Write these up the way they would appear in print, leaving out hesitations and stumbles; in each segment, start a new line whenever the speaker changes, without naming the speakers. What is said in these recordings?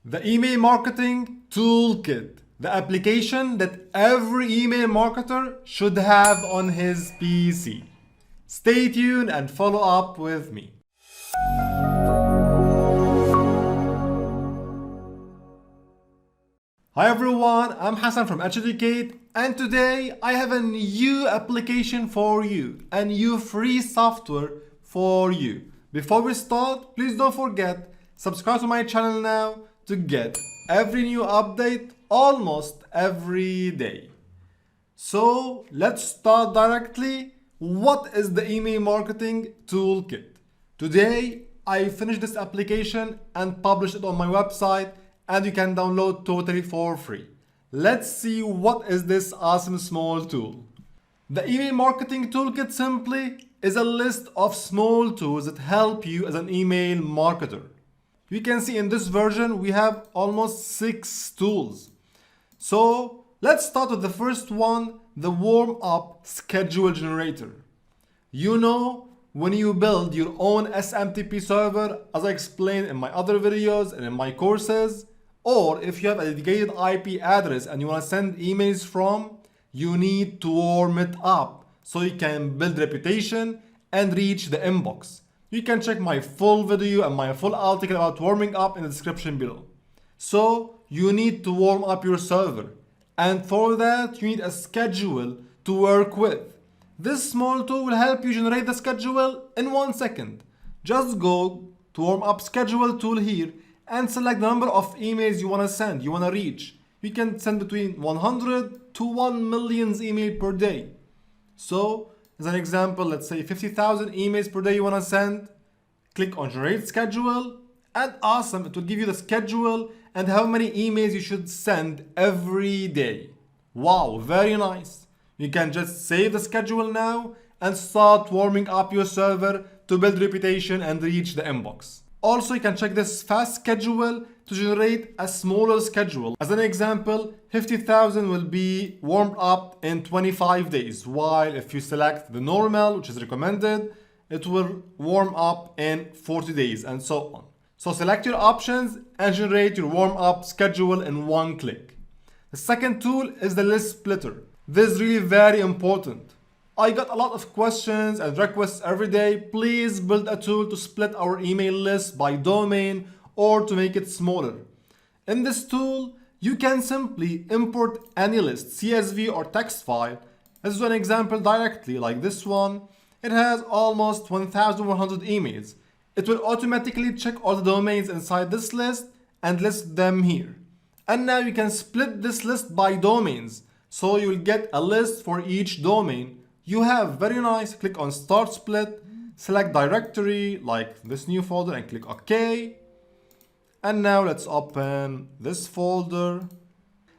The email marketing toolkit, the application that every email marketer should have on his PC. Stay tuned and follow up with me. Hi everyone, I'm Hassan from Extractor, and today I have a new application for you, a new free software for you. Before we start, please don't forget, subscribe to my channel now to get every new update almost every day. So let's start directly. What is the email marketing toolkit? Today I finished this application and published it on my website, and you can download totally for free. Let's see what is this awesome small tool. The email marketing toolkit simply is a list of small tools that help you as an email marketer. You can see in this version we have almost 6 tools. So let's start with the first one, the Warmup schedule generator. You know, when you build your own SMTP server, as I explained in my other videos and in my courses, or if you have a dedicated IP address and you want to send emails from, you need to warm it up so you can build reputation and reach the inbox. You can check my full video and my full article about warming up in the description below. So you need to warm up your server, and for that you need a schedule to work with. This small tool will help you generate the schedule in 1 second. Just go to warm up schedule tool here and select the number of emails you want to send, you want to reach. You can send between 100 to 1 million emails per day. So, as an example, let's say 50,000 emails per day you want to send. Click on generate schedule, and awesome, it will give you the schedule and how many emails you should send every day. Wow, very nice. You can just save the schedule now and start warming up your server to build reputation and reach the inbox. Also, you can check this fast schedule to generate a smaller schedule. As an example, 50,000 will be warmed up in 25 days, while if you select the normal, which is recommended, it will warm up in 40 days and so on. So select your options and generate your warm up schedule in 1 click. The second tool is the list splitter. This is really very important. I got a lot of questions and requests every day. Please build a tool to split our email list by domain or to make it smaller. In this tool, you can simply import any list, CSV or text file. This is an example directly, like this one. It has almost 1,100 emails. It will automatically check all the domains inside this list and list them here. And now you can split this list by domains. So you'll get a list for each domain. You have very nice, click on start split, select directory like this new folder and click OK. And now let's open this folder.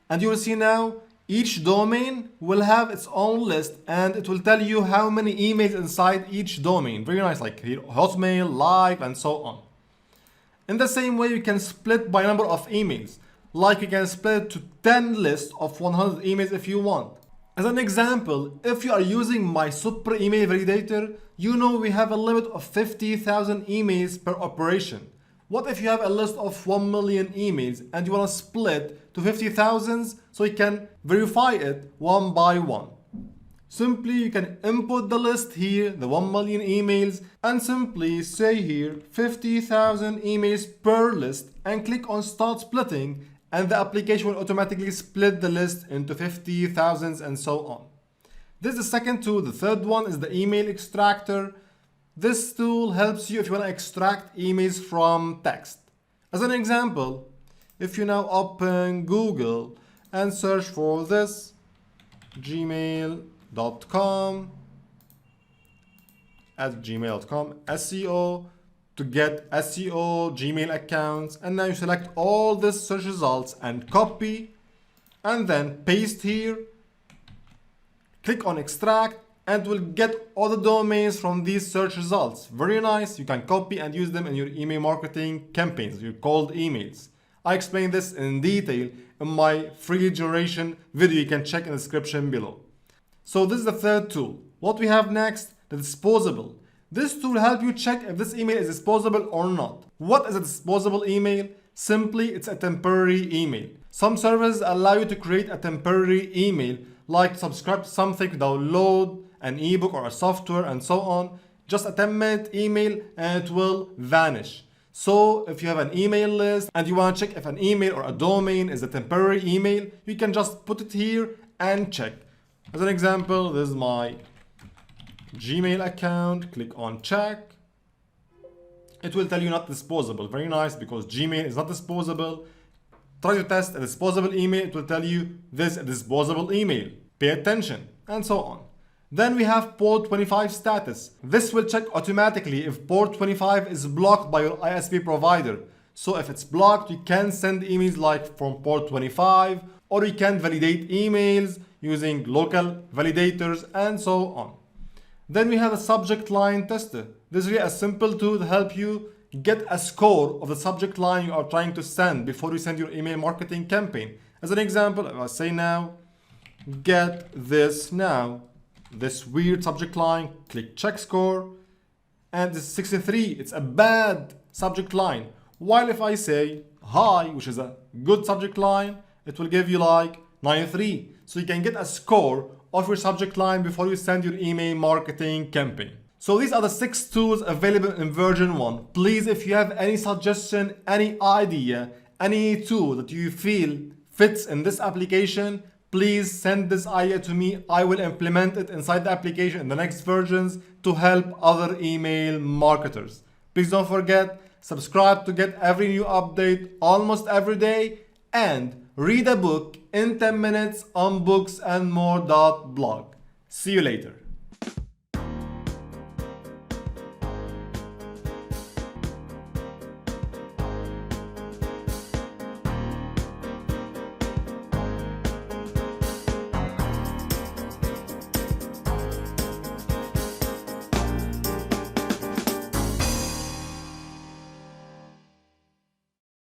And you will see now each domain will have its own list and it will tell you how many emails inside each domain. Very nice, like here, Hotmail, Live, and so on. In the same way, you can split by number of emails. Like you can split it to 10 lists of 100 emails if you want. As an example, if you are using my super email validator, you know we have a limit of 50,000 emails per operation. What if you have a list of 1 million emails and you want to split to 50,000 so you can verify it one by one? Simply you can input the list here, the 1 million emails, and simply say here 50,000 emails per list and click on start splitting, and the application will automatically split the list into 50,000 and so on. This is the second tool. The third one is the email extractor. This tool helps you if you want to extract emails from text. As an example, if you now open Google and search for this, gmail.com, SEO, to get SEO Gmail accounts, and now you select all the search results and copy and then paste here, click on extract, and will get all the domains from these search results. Very nice. You can copy and use them in your email marketing campaigns, your cold emails. I explain this in detail in my free generation video. You can check in the description below. So this is the third tool. What we have next, the Disposable. This tool will help you check if this email is disposable or not. What is a disposable email? Simply, it's a temporary email. Some servers allow you to create a temporary email, like subscribe to something, download an ebook or a software and so on. Just a 10-minute email and it will vanish. So if you have an email list and you want to check if an email or a domain is a temporary email, you can just put it here and check. As an example, this is my Gmail account. Click on check. It will tell you not disposable. Very nice, because Gmail is not disposable. Try to test a disposable email. It will tell you this is a disposable email. Pay attention, and so on. Then we have port 25 status. This will check automatically if port 25 is blocked by your ISP provider. So if it's blocked, you can send emails like from port 25, or you can validate emails using local validators and so on. Then we have a subject line tester. This is really a simple tool to help you get a score of the subject line you are trying to send before you send your email marketing campaign. As an example, if I say now, get this now, this weird subject line, click check score, and this is 63. It's a bad subject line. While if I say hi, which is a good subject line, it will give you like 93. So you can get a score of your subject line before you send your email marketing campaign. So these are the 6 tools available in version 1. Please, if you have any suggestion, any idea, any tool that you feel fits in this application, please send this idea to me. I will implement it inside the application in the next versions to help other email marketers. Please don't forget, subscribe to get every new update almost every day, and read a book in 10 minutes on booksandmore.blog. See you later.